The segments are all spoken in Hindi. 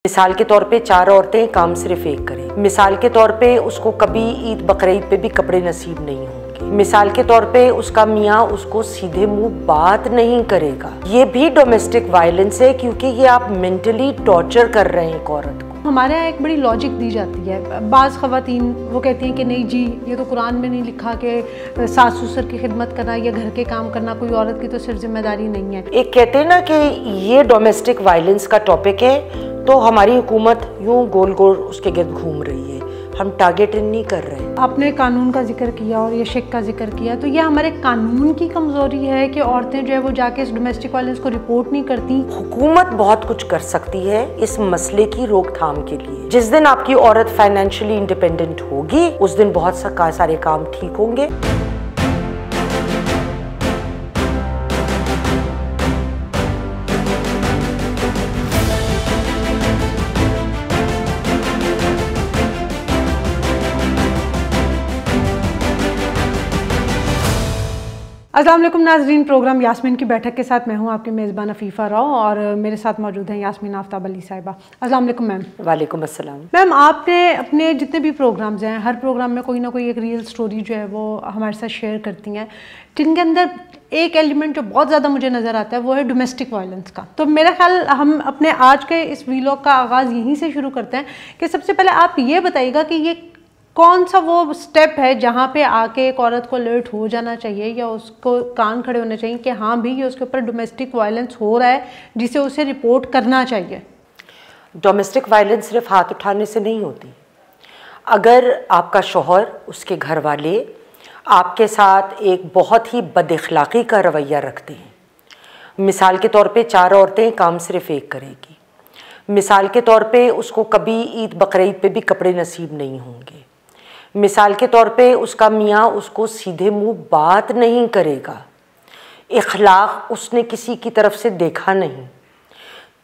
मिसाल के तौर पे 4 औरतें काम सिर्फ एक करें। मिसाल के तौर पे उसको कभी ईद बकरीद पे भी कपड़े नसीब नहीं होंगे। मिसाल के तौर पे उसका मियाँ उसको सीधे मुंह बात नहीं करेगा। ये भी डोमेस्टिक वायलेंस है, क्योंकि ये आप मेंटली टॉर्चर कर रहे हैं एक औरत को। हमारे यहाँ एक बड़ी लॉजिक दी जाती है। बाज़ ख़वातीन वो कहती हैं कि नहीं जी, ये तो कुरान में नहीं लिखा कि सास ससुर की खिदमत करना या घर के काम करना कोई औरत की तो सिर्फ जिम्मेदारी नहीं है। एक कहते हैं ना कि ये डोमेस्टिक वायलेंस का टॉपिक है, तो हमारी हुकूमत यूं गोल गोल उसके गिर्द घूम रही है। हम टारगेट नहीं कर रहे हैं। आपने कानून का जिक्र किया और ये शिक का जिक्र किया, तो ये हमारे कानून की कमज़ोरी है कि औरतें जो है वो जाके इस डोमेस्टिक वायलेंस को रिपोर्ट नहीं करती। हुकूमत बहुत कुछ कर सकती है इस मसले की रोकथाम के लिए। जिस दिन आपकी औरत फाइनेंशियली इंडिपेंडेंट होगी, उस दिन बहुत सारे काम ठीक होंगे। अस्सलाम वालेकुम नाज़रीन, प्रोग्राम यास्मीन की बैठक के साथ मैं हूं आपकी मेज़बान अफीफ़ा राव और मेरे साथ मौजूद हैं यास्मीन आफ्ताब अली साहिबा। अस्सलाम वालेकुम मैम। वालेकुम अस्सलाम। मैम, आपने अपने जितने भी प्रोग्राम्स हैं, हर प्रोग्राम में कोई ना कोई एक रियल स्टोरी जो है वो हमारे साथ शेयर करती हैं, जिनके अंदर एक एलिमेंट जो बहुत ज़्यादा मुझे नज़र आता है वो है डोमेस्टिक वायलेंस का। तो मेरा ख्याल हम अपने आज के इस वीलॉग का आगाज़ यहीं से शुरू करते हैं कि सबसे पहले आप ये बताइएगा कि ये कौन सा वो स्टेप है जहाँ पे आके एक औरत को अलर्ट हो जाना चाहिए या उसको कान खड़े होने चाहिए कि हाँ भी ये उसके ऊपर डोमेस्टिक वायलेंस हो रहा है, जिसे उसे रिपोर्ट करना चाहिए। डोमेस्टिक वायलेंस सिर्फ हाथ उठाने से नहीं होती। अगर आपका शौहर, उसके घर वाले आपके साथ एक बहुत ही बदअखलाक़ी का रवैया रखते हैं। मिसाल के तौर पे 4 औरतें काम सिर्फ एक करेगी। मिसाल के तौर पे उसको कभी ईद बकरीद पे भी कपड़े नसीब नहीं होंगे। मिसाल के तौर पे उसका मियाँ उसको सीधे मुंह बात नहीं करेगा। इखलाक उसने किसी की तरफ से देखा नहीं,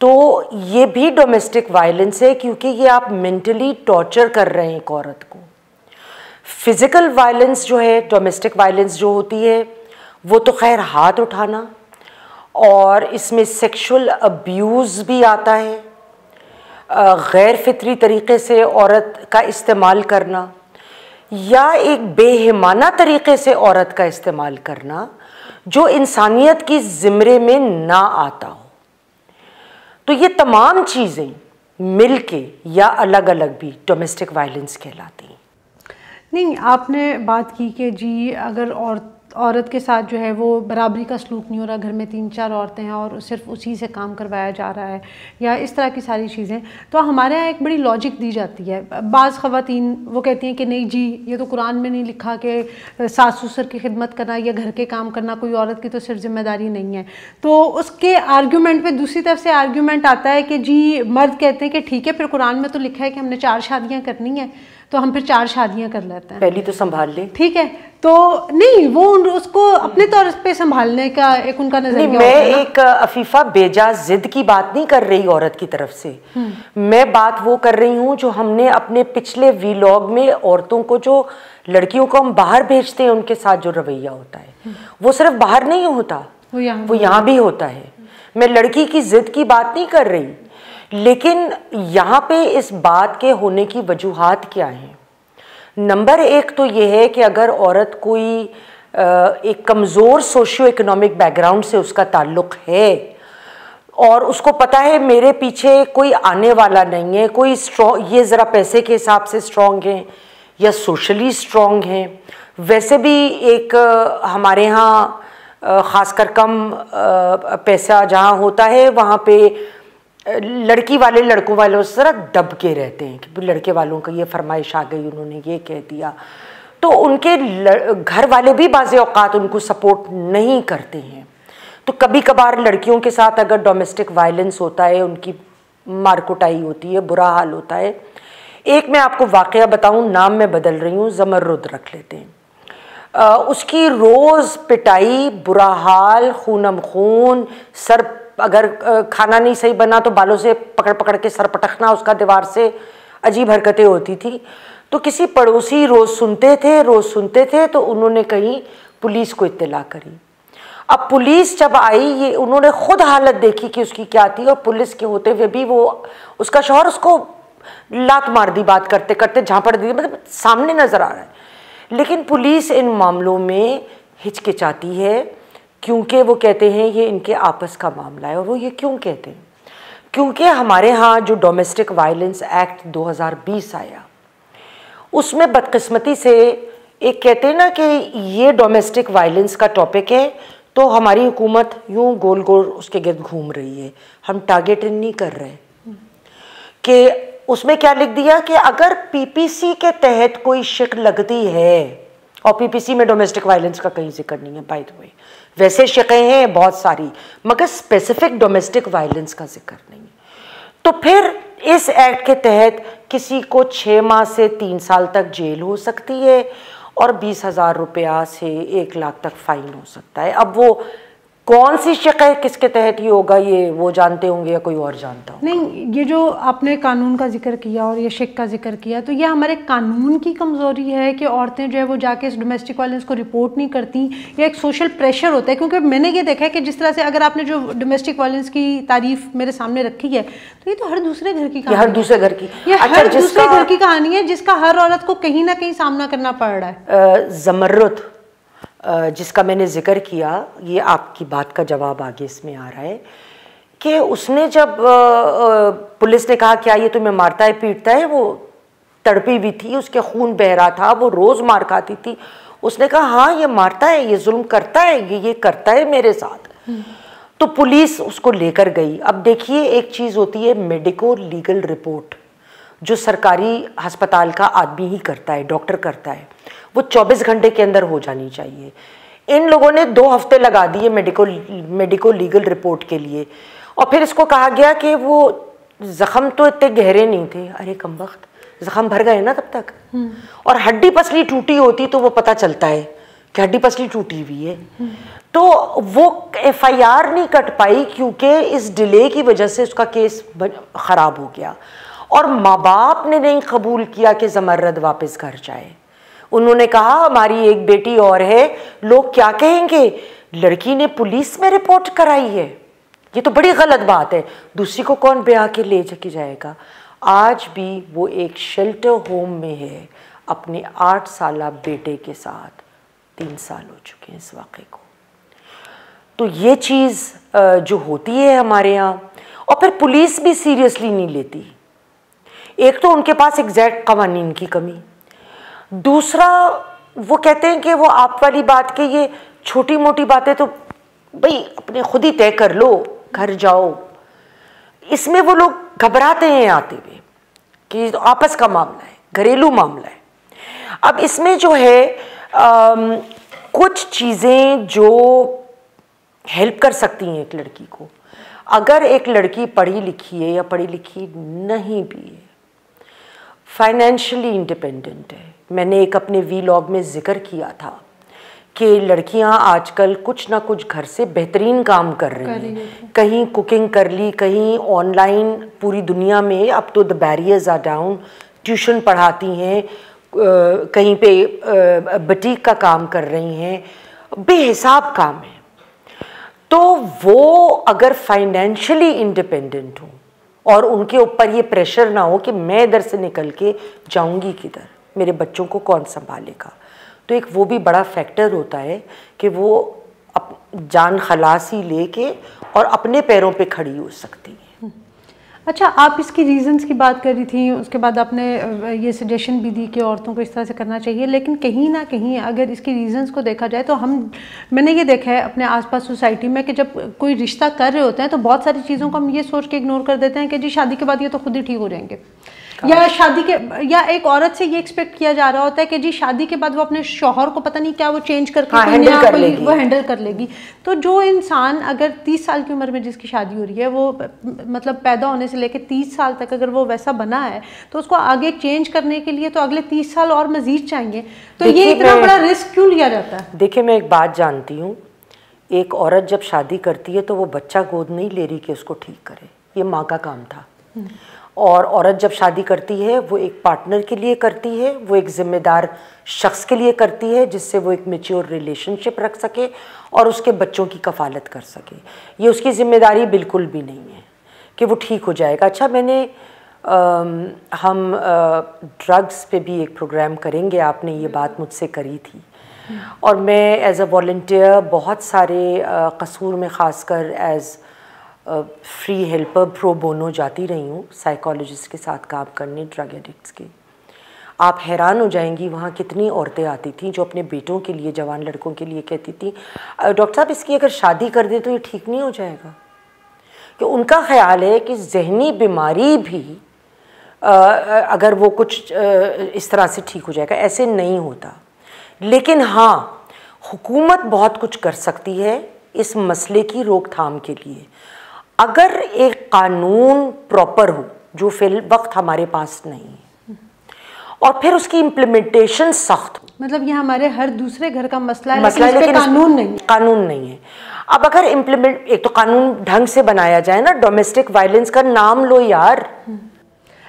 तो ये भी डोमेस्टिक वायलेंस है, क्योंकि ये आप मेंटली टॉर्चर कर रहे हैं एक औरत को। फिज़िकल वायलेंस जो है, डोमेस्टिक वायलेंस जो होती है, वो तो खैर हाथ उठाना, और इसमें सेक्सुअल अब्यूज़ भी आता है। गैर फितरी तरीक़े से औरत का इस्तेमाल करना या एक बेहिमाना तरीक़े से औरत का इस्तेमाल करना जो इंसानियत की ज़िम्रे में ना आता हो। तो ये तमाम चीज़ें मिल के या अलग अलग भी डोमेस्टिक वायलेंस कहलाती हैं। नहीं, आपने बात की कि जी अगर औरत के साथ जो है वो बराबरी का सलूक नहीं हो रहा, घर में 3-4 औरतें हैं और सिर्फ उसी से काम करवाया जा रहा है या इस तरह की सारी चीज़ें, तो हमारे यहाँ एक बड़ी लॉजिक दी जाती है। बाज़ ख़वातीन वो कहती हैं कि नहीं जी, ये तो कुरान में नहीं लिखा कि सास ससुर की खिदमत करना या घर के काम करना कोई औरत की तो सिर्फ जिम्मेदारी नहीं है। तो उसके आर्ग्यूमेंट पे दूसरी तरफ से आर्ग्यूमेंट आता है कि जी मर्द कहते हैं कि ठीक है, फिर कुरान में तो लिखा है कि हमने 4 शादियाँ करनी है, तो हम फिर 4 शादियाँ कर लेते हैं, पहली तो संभाल ले। ठीक है, तो नहीं, वो उसको अपने तौर पे संभालने का एक उनका नजरिया होता है। मैं एक अफीफा बेजा जिद की बात नहीं कर रही औरत की तरफ से। मैं बात वो कर रही हूँ जो हमने अपने पिछले वीलॉग में औरतों को, जो लड़कियों को हम बाहर भेजते हैं, उनके साथ जो रवैया होता है, वो सिर्फ बाहर नहीं होता, वो यहाँ भी होता है। मैं लड़की की जिद की बात नहीं कर रही, लेकिन यहाँ पे इस बात के होने की वजूहात क्या हैं? नंबर 1 तो ये है कि अगर औरत कोई एक कमज़ोर सोशियो इकोनॉमिक बैकग्राउंड से उसका ताल्लुक़ है और उसको पता है मेरे पीछे कोई आने वाला नहीं है, कोई स्ट्रॉन्ग, ये ज़रा पैसे के हिसाब से स्ट्रॉन्ग हैं या सोशली स्ट्रॉन्ग हैं। वैसे भी एक हमारे यहाँ ख़ासकर कम पैसा जहाँ होता है, वहाँ पे लड़की वाले लड़कों वालों से ज़रा दब के रहते हैं कि लड़के वालों का ये फरमाइश आ गई, उन्होंने ये कह दिया, तो उनके घर वाले भी बाज़ औक़ात उनको सपोर्ट नहीं करते हैं। तो कभी कभार लड़कियों के साथ अगर डोमेस्टिक वायलेंस होता है, उनकी मार कुटाई होती है, बुरा हाल होता है। एक मैं आपको वाक़या बताऊं, नाम मैं बदल रही हूँ, ज़मरुद रख लेते हैं। उसकी रोज़ पिटाई, बुरा हाल, खूनम खून, सर, अगर खाना नहीं सही बना तो बालों से पकड़ पकड़ के सर पटकना उसका दीवार से, अजीब हरकतें होती थी। तो किसी पड़ोसी रोज़ सुनते थे, तो उन्होंने कहीं पुलिस को इत्तला करी। अब पुलिस जब आई, ये उन्होंने खुद हालत देखी कि उसकी क्या थी, और पुलिस के होते हुए भी वो उसका शौहर उसको लात मार दी बात करते करते, झापड़ दी, मतलब सामने नजर आ रहा है। लेकिन पुलिस इन मामलों में हिचकिचाती है क्योंकि वो कहते हैं ये इनके आपस का मामला है। और वो ये क्यों कहते हैं? क्योंकि हमारे यहाँ जो डोमेस्टिक वायलेंस एक्ट 2020 आया, उसमें बदकिस्मती से एक कहते हैं ना कि ये डोमेस्टिक वायलेंस का टॉपिक है, तो हमारी हुकूमत यूं गोल गोल उसके गिर्द घूम रही है। हम टारगेट नहीं कर रहे कि उसमें क्या लिख दिया कि अगर पीपीसी के तहत कोई शिक लगती है, और पीपीसी में डोमेस्टिक वायलेंस का कहीं जिक्र नहीं है बाय द वे, वैसे शिकें हैं बहुत सारी, मगर स्पेसिफिक डोमेस्टिक वायलेंस का जिक्र नहीं है, तो फिर इस एक्ट के तहत किसी को 6 माह से 3 साल तक जेल हो सकती है और 20,000 रुपया से 1 लाख तक फाइन हो सकता है। अब वो कौन सी शिकायत किसके तहत ही होगा ये वो जानते होंगे या कोई और जानता होगा? नहीं, ये जो आपने कानून का जिक्र किया और ये शिक का जिक्र किया, तो ये हमारे कानून की कमज़ोरी है कि औरतें जो है वो जाके इस डोमेस्टिक वायलेंस को रिपोर्ट नहीं करती, या एक सोशल प्रेशर होता है? क्योंकि मैंने ये देखा है कि जिस तरह से अगर आपने जो डोमेस्टिक वायलेंस की तारीफ मेरे सामने रखी है, तो ये तो हर दूसरे घर की कहानी, हर दूसरे घर की, ये हर दूसरे घर की कहानी है जिसका हर औरत को कहीं ना कहीं सामना करना पड़ रहा है। ज़मर्रुत जिसका मैंने जिक्र किया, ये आपकी बात का जवाब आगे इसमें आ रहा है कि उसने जब पुलिस ने कहा क्या ये तुम्हें मारता है पीटता है, वो तड़पी हुई थी, उसके खून बह रहा था, वो रोज़ मार खाती थी, उसने कहा हाँ ये मारता है, ये जुल्म करता है, ये करता है मेरे साथ। तो पुलिस उसको लेकर गई। अब देखिए एक चीज़ होती है मेडिको लीगल रिपोर्ट, जो सरकारी अस्पताल का आदमी ही करता है, डॉक्टर करता है, वो 24 घंटे के अंदर हो जानी चाहिए। इन लोगों ने 2 हफ्ते लगा दिए मेडिको लीगल रिपोर्ट के लिए, और फिर इसको कहा गया कि वो ज़ख़म तो इतने गहरे नहीं थे। अरे कमबख्त, ज़ख़म भर गए ना तब तक, और हड्डी पसली टूटी होती तो वो पता चलता है कि हड्डी पसली टूटी हुई है। तो वो FIR नहीं कट पाई क्योंकि इस डिले की वजह से उसका केस ख़राब हो गया, और माँ बाप ने नहीं कबूल किया कि ज़मर्रद वापस घर जाए। उन्होंने कहा हमारी एक बेटी और है, लोग क्या कहेंगे, लड़की ने पुलिस में रिपोर्ट कराई है, ये तो बड़ी गलत बात है, दूसरी को कौन ब्याह के ले जाके जाएगा। आज भी वो एक शेल्टर होम में है अपने 8 साला बेटे के साथ, 3 साल हो चुके हैं इस वाक़े को। तो ये चीज़ जो होती है हमारे यहाँ, और फिर पुलिस भी सीरियसली नहीं लेती। एक तो उनके पास एग्जैक्ट कवानीन की कमी, दूसरा वो कहते हैं कि वो आप वाली बात के ये छोटी मोटी बातें तो भाई अपने खुद ही तय कर लो, घर जाओ, इसमें वो लोग घबराते हैं आते हुए कि तो आपस का मामला है, घरेलू मामला है। अब इसमें जो है कुछ चीज़ें जो हेल्प कर सकती हैं एक लड़की को, अगर एक लड़की पढ़ी लिखी है या पढ़ी लिखी नहीं भी है, फाइनेंशियली इंडिपेंडेंट है। मैंने एक अपने वीलॉग में जिक्र किया था कि लड़कियां आजकल कुछ ना कुछ घर से बेहतरीन काम कर रही हैं, कहीं कुकिंग कर ली, कहीं ऑनलाइन, पूरी दुनिया में अब तो the barriers are down, tuition पढ़ाती हैं, कहीं पे बुटीक का काम कर रही हैं, बेहिसाब काम है। तो वो अगर फाइनेंशियली इंडिपेंडेंट हो और उनके ऊपर ये प्रेशर ना हो कि मैं इधर से निकल के जाऊंगी किधर, मेरे बच्चों को कौन संभालेगा, तो एक वो भी बड़ा फैक्टर होता है कि वो जान खलासी लेके और अपने पैरों पे खड़ी हो सकती है। अच्छा, आप इसकी रीज़न्स की बात कर रही थी, उसके बाद आपने ये सजेशन भी दी कि औरतों को इस तरह से करना चाहिए, लेकिन कहीं ना कहीं अगर इसकी रीज़न्स को देखा जाए तो मैंने ये देखा है अपने आसपास सोसाइटी में कि जब कोई रिश्ता कर रहे होते हैं तो बहुत सारी चीज़ों को हम ये सोच के इग्नोर कर देते हैं कि जी शादी के बाद ये तो खुद ही ठीक हो जाएंगे, या एक औरत से ये एक्सपेक्ट किया जा रहा होता है कि जी शादी के बाद वो अपने शौहर को पता नहीं क्या वो चेंज करके वो हैंडल कर लेगी। तो जो इंसान अगर 30 साल की उम्र में जिसकी शादी हो रही है, वो मतलब पैदा होने से लेकर 30 साल तक अगर वो वैसा बना है, तो उसको आगे चेंज करने के लिए तो अगले 30 साल और मजीद चाहिए। तो ये इतना बड़ा रिस्क क्यों लिया जाता है? देखिए, मैं एक बात जानती हूँ, एक औरत जब शादी करती है तो वो बच्चा गोद नहीं ले रही कि उसको ठीक करे, ये माँ का काम था। और औरत जब शादी करती है वो एक पार्टनर के लिए करती है, वो एक ज़िम्मेदार शख्स के लिए करती है जिससे वो एक मैच्योर रिलेशनशिप रख सके और उसके बच्चों की कफ़ालत कर सके। ये उसकी ज़िम्मेदारी बिल्कुल भी नहीं है कि वो ठीक हो जाएगा। अच्छा, हम ड्रग्स पे भी एक प्रोग्राम करेंगे, आपने ये बात मुझसे करी थी और मैं एज़ अ वॉल्टियर बहुत सारे कसूर में ख़ासकर as free helper pro bono जाती रही हूँ साइकोलॉजिस्ट के साथ काम करने ड्रग एडिक्ट्स के। आप हैरान हो जाएंगी वहाँ कितनी औरतें आती थीं जो अपने बेटों के लिए, जवान लड़कों के लिए कहती थी डॉक्टर साहब इसकी अगर शादी कर दे तो ये ठीक नहीं हो जाएगा। कि उनका ख्याल है कि जहनी बीमारी भी अगर वो कुछ इस तरह से ठीक हो जाएगा, ऐसे नहीं होता। लेकिन हाँ, हुकूमत बहुत कुछ कर सकती है इस मसले की रोकथाम के लिए। अगर एक कानून प्रॉपर हो, जो फिल वक्त हमारे पास नहीं है, और फिर उसकी इम्प्लीमेंटेशन सख्त हो। मतलब ये हमारे हर दूसरे घर का मसला है, लेकिन कानून नहीं है। अब अगर एक तो कानून ढंग से बनाया जाए ना, डोमेस्टिक वायलेंस का नाम लो यार।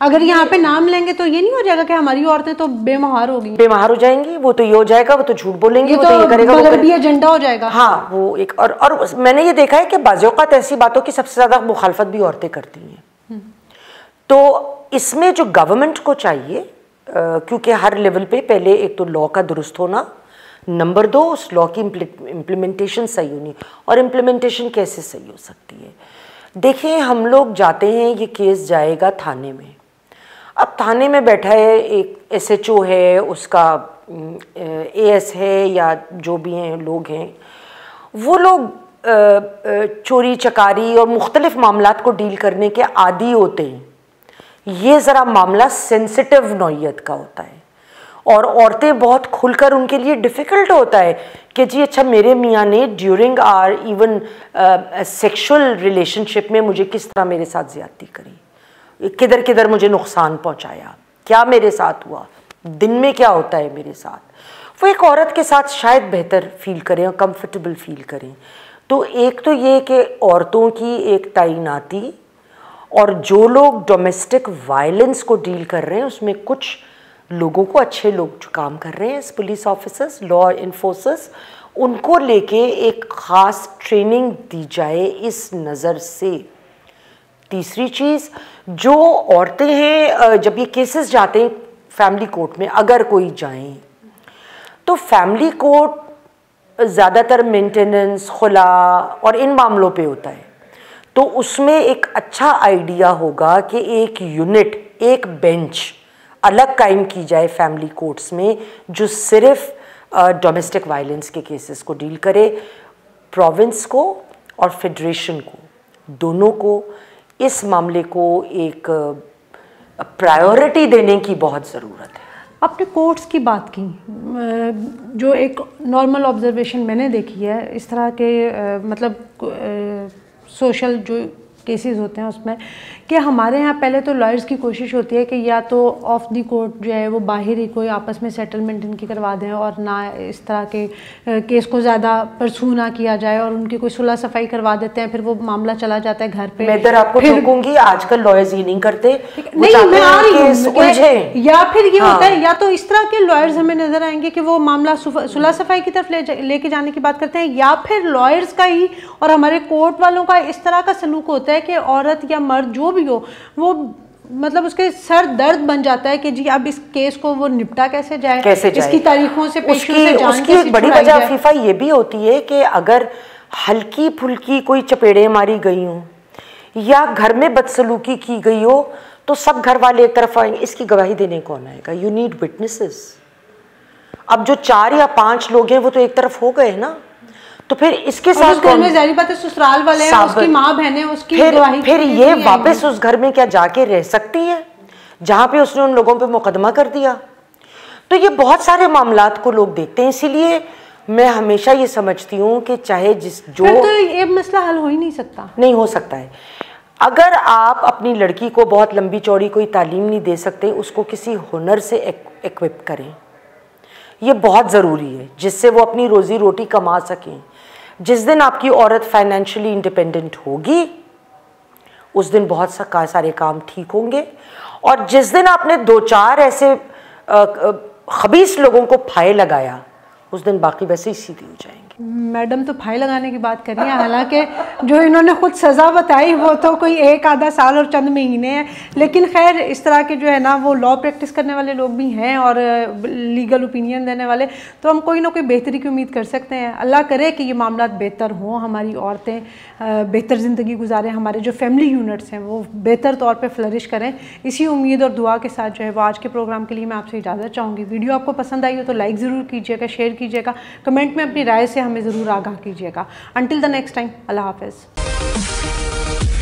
अगर यहाँ पे नाम लेंगे तो ये नहीं हो जाएगा कि हमारी औरतें तो बेमहार हो गई, बेमहार हो जाएंगी, वो तो ये हो जाएगा, वो तो झूठ बोलेंगी, वो तो ये करेगा, वो भी एजेंडा हो जाएगा। हाँ, वो एक और मैंने ये देखा है कि बाज़ औक़ात ऐसी बातों की सबसे ज़्यादा मुखालफत भी औरतें करती हैं। तो इसमें जो गवर्नमेंट को चाहिए, क्योंकि हर लेवल पे पहले एक तो लॉ का दुरुस्त होना, नंबर 2 उस लॉ की इम्प्लीमेंटेशन सही होनी। और इम्प्लीमेंटेशन कैसे सही हो सकती है? देखिए, हम लोग जाते हैं, ये केस जाएगा थाने में। अब थाने में बैठा है एक SHO है, उसका AS है या जो भी हैं लोग हैं, वो लोग चोरी चकारी और मुख्तलिफ मामलात को डील करने के आदी होते हैं। ये ज़रा मामला सेंसिटिव नौइयत का होता है और औरतें बहुत खुलकर, उनके लिए डिफ़िकल्ट होता है कि जी अच्छा, मेरे मियाँ ने during or even sexual relationship में मुझे किस तरह मेरे साथ ज़्यादती करी, किधर किधर मुझे नुकसान पहुंचाया, क्या मेरे साथ हुआ, दिन में क्या होता है मेरे साथ। वो एक औरत के साथ शायद बेहतर फील करें और कंफर्टेबल फील करें। तो एक तो ये कि औरतों की एक तैनाती, और जो लोग डोमेस्टिक वायलेंस को डील कर रहे हैं उसमें कुछ लोगों को, अच्छे लोग जो काम कर रहे हैं, पुलिस ऑफिसर्स, लॉ इन्फोर्सर्स, उनको लेके एक ख़ास ट्रेनिंग दी जाए इस नज़र से। तीसरी चीज़, जो औरतें हैं जब ये केसेस जाते हैं फैमिली कोर्ट में, अगर कोई जाएं तो फैमिली कोर्ट ज़्यादातर मेंटेनेंस, खुला और इन मामलों पे होता है। तो उसमें एक अच्छा आइडिया होगा कि एक यूनिट, एक बेंच अलग कायम की जाए फैमिली कोर्ट्स में, जो सिर्फ डोमेस्टिक वायलेंस के केसेस को डील करे। प्रोविंस को और फेडरेशन को, दोनों को इस मामले को एक प्रायोरिटी देने की बहुत ज़रूरत है। आपने कोर्ट्स की बात की, जो एक नॉर्मल ऑब्जर्वेशन मैंने देखी है इस तरह के मतलब सोशल जो केसेस होते हैं उसमें, कि हमारे यहाँ पहले तो लॉयर्स की कोशिश होती है कि या तो ऑफ द कोर्ट जो है वो बाहर ही कोई आपस में सेटलमेंट इनकी करवा दें और ना इस तरह के केस को ज़्यादा परसू ना किया जाए, और उनकी कोई सुलह सफाई करवा देते हैं, फिर वो मामला चला जाता है घर पे। मैं इधर आपको टोकूंगी, आजकल लॉयर्स ये नहीं करते, नहीं मैं आ रही हूँ। या फिर ये होता है, या तो इस तरह के लॉयर्स हमें नजर आएंगे कि वो मामला सुलह सफाई की तरफ लेके जाने की बात करते हैं, या फिर लॉयर्स का ही और हमारे कोर्ट वालों का इस तरह का सलूक होता है कि औरत या मर्द जो भी हो, वो मतलब उसके सर दर्द बन जाता है कि जी अब इस केस को वो निपटा कैसे जाए, इसकी तारीखों से, पेशियों से जान उसकी एक बड़ी वजह अफीफा ये भी होती है कि अगर हल्की फुल्की कोई चपेड़े मारी गई हो या घर में बदसलूकी की गई हो तो सब घर वाले एक तरफ आएंगे, इसकी गवाही देने कौन आएगा? You need witnesses. अब जो 4 या 5 लोग हैं वो तो एक तरफ हो गए ना, तो फिर इसके साथ घर में ज़ाहिर बात है ससुराल वाले हैं, उसकी माँ बहनें, उसकी गवाही, फिर ये वापस उस घर में क्या जाके रह सकती है जहाँ पे उसने उन लोगों पे मुकदमा कर दिया? तो ये बहुत सारे मामलात को लोग देखते हैं। इसीलिए मैं हमेशा ये समझती हूँ कि चाहे तो ये मसला हल हो ही नहीं सकता, नहीं हो सकता है। अगर आप अपनी लड़की को बहुत लंबी चौड़ी कोई तालीम नहीं दे सकते, उसको किसी हुनर से इक्विप करें, ये बहुत ज़रूरी है, जिससे वो अपनी रोज़ी रोटी कमा सकें। जिस दिन आपकी औरत फाइनेंशियली इंडिपेंडेंट होगी, उस दिन बहुत सारे काम ठीक होंगे। और जिस दिन आपने 2-4 ऐसे खबीस लोगों को फाहे लगाया, उस दिन बाकी वैसे ही सीधी हो जाएंगे। मैडम तो फाहे लगाने की बात कर रही हैं, हालांकि जो इन्होंने खुद सज़ा बताई वो तो कोई 1 आधा साल और चंद महीने हैं। लेकिन खैर इस तरह के जो है ना वो लॉ प्रैक्टिस करने वाले लोग भी हैं और लीगल ओपिनियन देने वाले, तो हम कोई ना कोई बेहतरी की उम्मीद कर सकते हैं। अल्लाह करे कि ये मामला बेहतर हों, हमारी औरतें बेहतर ज़िंदगी गुजारें, हमारे जो फैमिली यूनिट्स हैं वो बेहतर तौर पर फ्लरिश करें। इसी उम्मीद और दुआ के साथ जो है वो आज के प्रोग्राम के लिए मैं आपसे इजाज़त चाहूँगी। वीडियो आपको पसंद आई हो तो लाइक ज़रूर कीजिएगा, शेयर कीजिएगा, कमेंट में अपनी राय से हमें ज़रूर आगाह कीजिएगा। अंटिल द नेक्स्ट टाइम, अल्लाह हाफ़िज़।